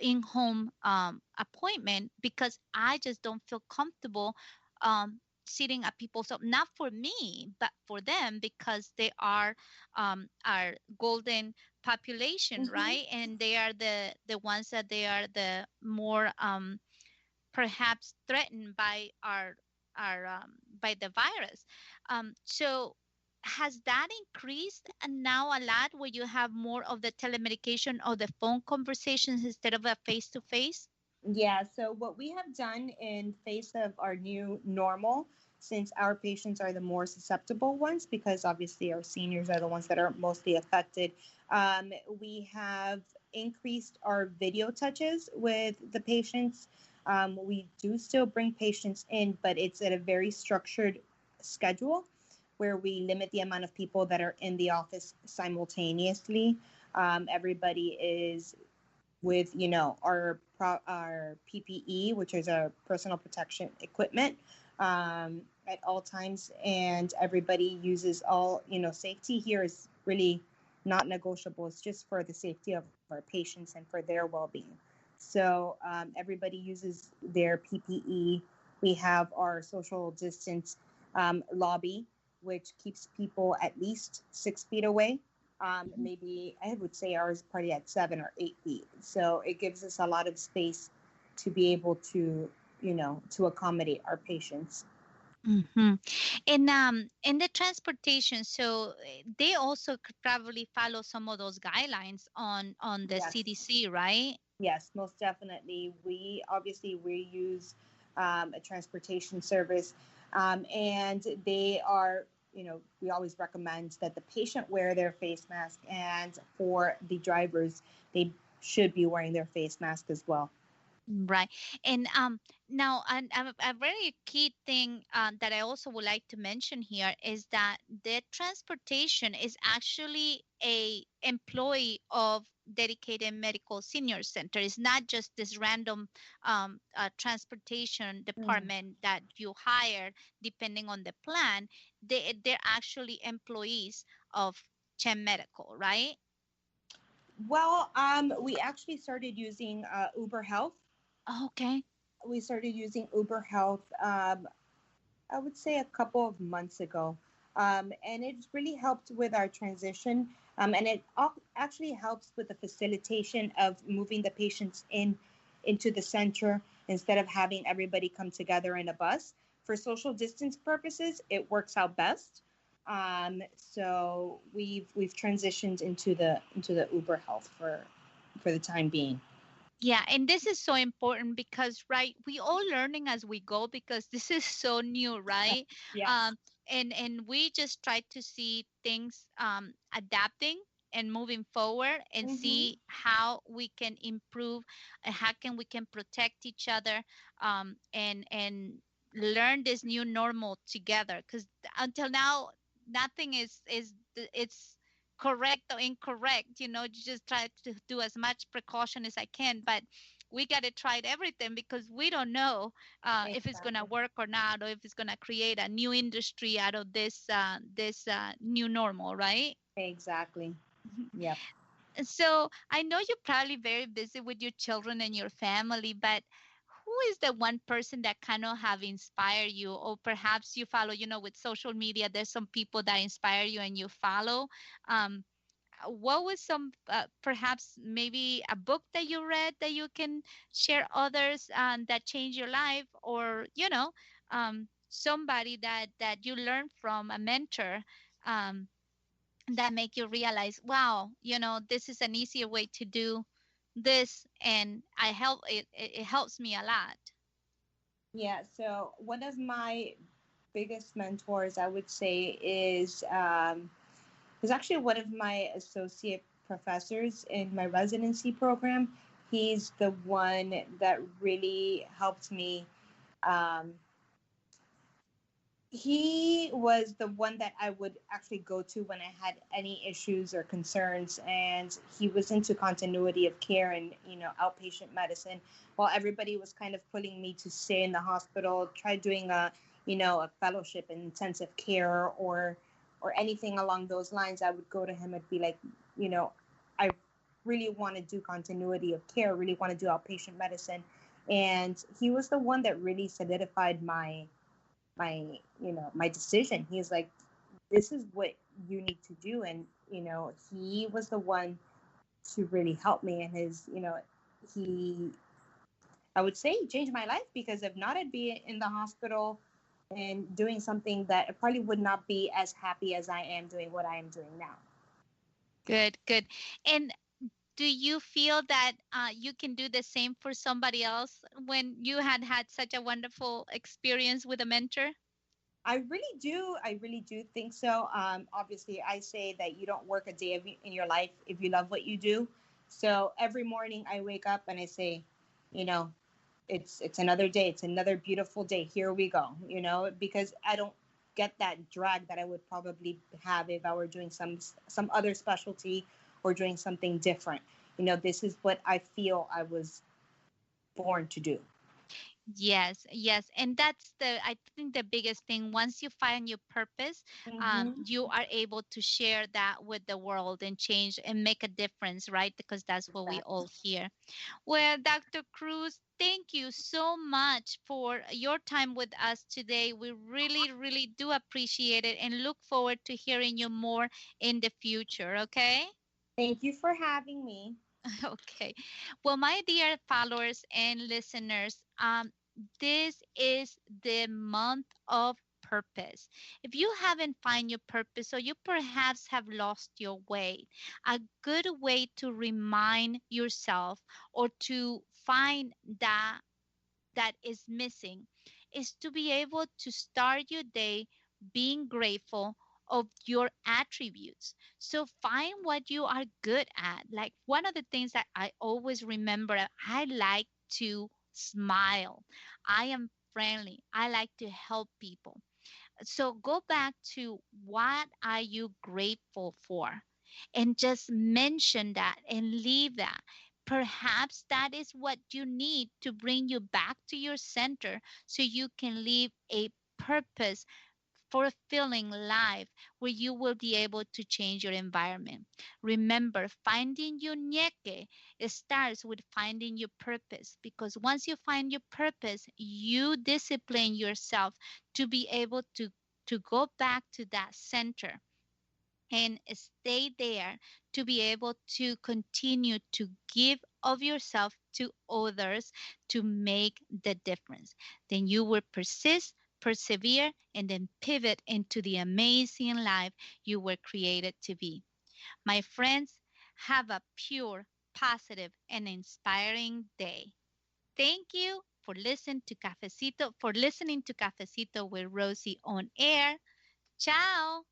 in-home appointment because I just don't feel comfortable sitting at people. So not for me, but for them because they are our golden population, Hmm. right? And they are the ones that they are the more perhaps threatened by our by the virus. So has that increased and now a lot where you have more of the telemedication or the phone conversations instead of a face to face? Yeah, so what we have done in face of our new normal, since our patients are the more susceptible ones, because obviously our seniors are the ones that are mostly affected, we have increased our video touches with the patients. We do still bring patients in, but it's at a very structured schedule where we limit the amount of people that are in the office simultaneously. Everybody is with our PPE, which is our personal protection equipment, at all times, and everybody uses all safety here is really not negotiable. It's just for the safety of our patients and for their well-being. So everybody uses their PPE. We have our social distance lobby, which keeps people at least 6 feet away. Maybe I would say ours probably at 7 or 8 feet. So it gives us a lot of space to be able to accommodate our patients. Mm-hmm. In the transportation, so they also could probably follow some of those guidelines on the Yes, CDC, right? yes, most definitely. We use a transportation service, and they are. We always recommend that the patient wear their face mask, and for the drivers, they should be wearing their face mask as well. Right. And now a very key thing that I also would like to mention here is that the transportation is actually a employee of dedicated medical senior center. It's not just this random transportation Mm. department that you hire depending on the plan. They're actually employees of Chen Medical, right? Well, we actually started using Uber Health. Okay. We started using Uber Health, I would say a couple of months ago. And it's really helped with our transition. And it actually helps with the facilitation of moving the patients into the center instead of having everybody come together in a bus. For social distance purposes, it works out best. So we've transitioned into the Uber Health for the time being. Yeah, and this is so important because, right, we all learning as we go because this is so new, right? Yes. Um, and we just try to see things adapting and moving forward and Mm-hmm. see how we can improve and how can we can protect each other and learn this new normal together. Because until now, nothing is it's correct or incorrect. You just try to do as much precaution as I can, but we got to try everything because we don't know if it's going to Exactly. work or not, or if it's going to create a new industry out of this new normal, right? Exactly. Yep. So I know you're probably very busy with your children and your family, but who is the one person that kind of have inspired you, or perhaps you follow, with social media, there's some people that inspire you and you follow. Um, what was some perhaps maybe a book that you read that you can share others that changed your life, or somebody that you learned from, a mentor um, that make you realize, wow, this is an easier way to do this, and it helps me a lot. Yeah. So one of my biggest mentors, I would say, is actually one of my associate professors in my residency program. He's the one that really helped me. Um, he was the one that I would actually go to when I had any issues or concerns, and he was into continuity of care and outpatient medicine. While everybody was kind of pulling me to stay in the hospital, try doing a fellowship in intensive care or anything along those lines, I would go to him and be like, you know, I really want to do continuity of care, really want to do outpatient medicine. And he was the one that really solidified my decision. He's like, this is what you need to do. And he was the one to really help me. And he I would say he changed my life, because if not, I'd be in the hospital and doing something that I probably would not be as happy as I am doing what I am doing now. Good, good. And do you feel that you can do the same for somebody else when you had such a wonderful experience with a mentor? I really do think so. Obviously, I say that you don't work a day in your life if you love what you do. So every morning I wake up and I say, you know, it's another day. It's another beautiful day. Here we go. Because I don't get that drag that I would probably have if I were doing some other specialty or doing something different. This is what I feel I was born to do. Yes, yes. And that's I think the biggest thing. Once you find your purpose, Mm-hmm. you are able to share that with the world and change and make a difference, right? Because that's what we all hear. Well, Dr. Cruz, thank you so much for your time with us today. We really, really do appreciate it and look forward to hearing you more in the future, okay? Thank you for having me. Okay. Well, my dear followers and listeners, this is the month of purpose. If you haven't found your purpose or you perhaps have lost your way, a good way to remind yourself or to find that is missing is to be able to start your day being grateful of your attributes. So find what you are good at. Like one of the things that I always remember, I like to smile. I am friendly. I like to help people. So go back to what are you grateful for? And just mention that and leave that. Perhaps that is what you need to bring you back to your center so you can live a purpose fulfilling life where you will be able to change your environment. Remember, finding your ñeque starts with finding your purpose, because once you find your purpose, you discipline yourself to be able to go back to that center and stay there to be able to continue to give of yourself to others to make the difference. Then you will persist, persevere, and then pivot into the amazing life you were created to be. My friends, have a pure, positive, and inspiring day. Thank you for listening to Cafecito with Rosie on air. Ciao.